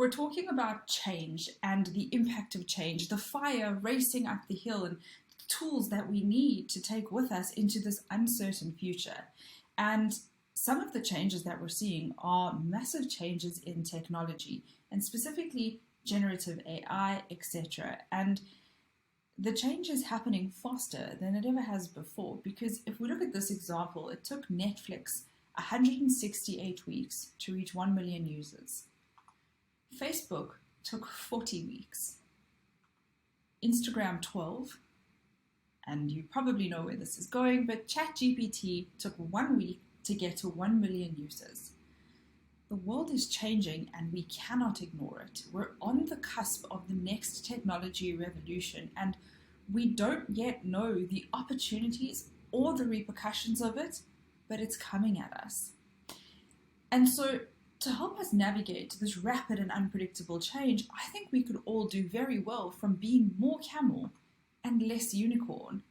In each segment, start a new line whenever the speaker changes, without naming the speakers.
we're talking about change and the impact of change, the fire racing up the hill, and the tools that we need to take with us into this uncertain future. And some of the changes that we're seeing are massive changes in technology, and specifically generative AI, etc. And the change is happening faster than it ever has before, because if we look at this example, it took Netflix 168 weeks to reach 1 million users. Facebook took 40 weeks. Instagram 12. And you probably know where this is going, but ChatGPT took 1 week to get to 1 million users. The world is changing and we cannot ignore it. We're on the cusp of the next technology revolution, and we don't yet know the opportunities or the repercussions of it, but it's coming at us. And so to help us navigate this rapid and unpredictable change, I think we could all do very well from being more camel and less unicorn.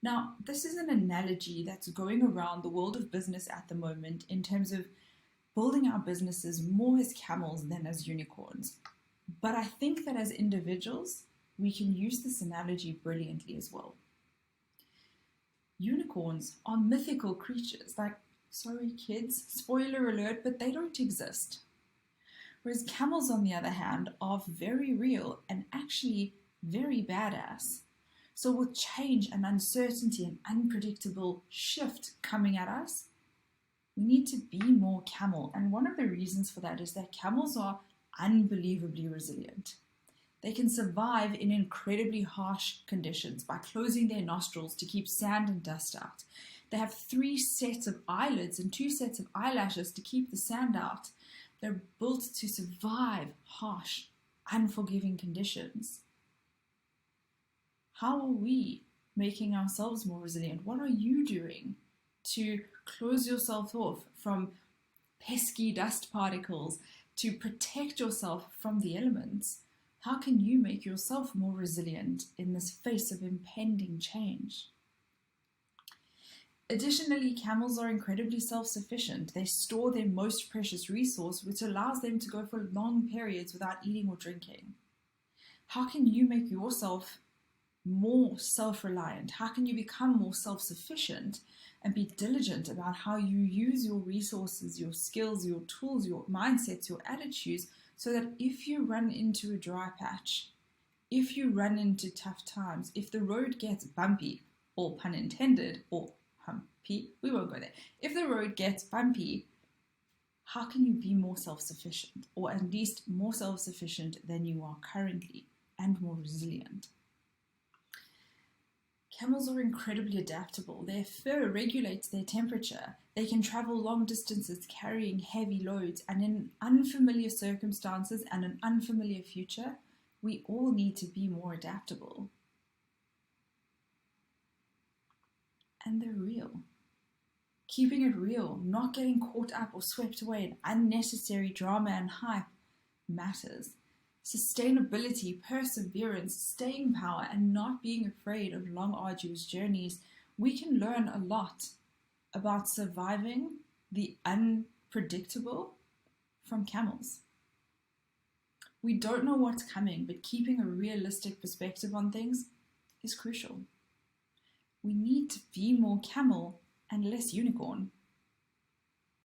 Now, this is an analogy that's going around the world of business at the moment in terms of building our businesses more as camels than as unicorns. But I think that as individuals, we can use this analogy brilliantly as well. Unicorns are mythical creatures, like, sorry kids, spoiler alert, but they don't exist. Whereas camels, on the other hand, are very real and actually very badass. So with change and uncertainty and unpredictable shift coming at us, we need to be more camel. And one of the reasons for that is that camels are unbelievably resilient. They can survive in incredibly harsh conditions by closing their nostrils to keep sand and dust out. They have 3 sets of eyelids and 2 sets of eyelashes to keep the sand out. They're built to survive harsh, unforgiving conditions. How are we making ourselves more resilient? What are you doing to close yourself off from pesky dust particles, to protect yourself from the elements? How can you make yourself more resilient in this face of impending change? Additionally, camels are incredibly self-sufficient. They store their most precious resource, which allows them to go for long periods without eating or drinking. How can you make yourself more self-reliant? How can you become more self-sufficient and be diligent about how you use your resources, your skills, your tools, your mindsets, your attitudes, so that if you run into a dry patch, if you run into tough times, if the road gets bumpy, or pun intended, or humpy, we won't go there. If the road gets bumpy, how can you be more self-sufficient, or at least more self-sufficient than you are currently, and more resilient? Camels are incredibly adaptable. Their fur regulates their temperature. They can travel long distances carrying heavy loads, and in unfamiliar circumstances and an unfamiliar future, we all need to be more adaptable. And they're real. Keeping it real, not getting caught up or swept away in unnecessary drama and hype matters. Sustainability, perseverance, staying power, and not being afraid of long, arduous journeys, we can learn a lot about surviving the unpredictable from camels. We don't know what's coming, but keeping a realistic perspective on things is crucial. We need to be more camel and less unicorn.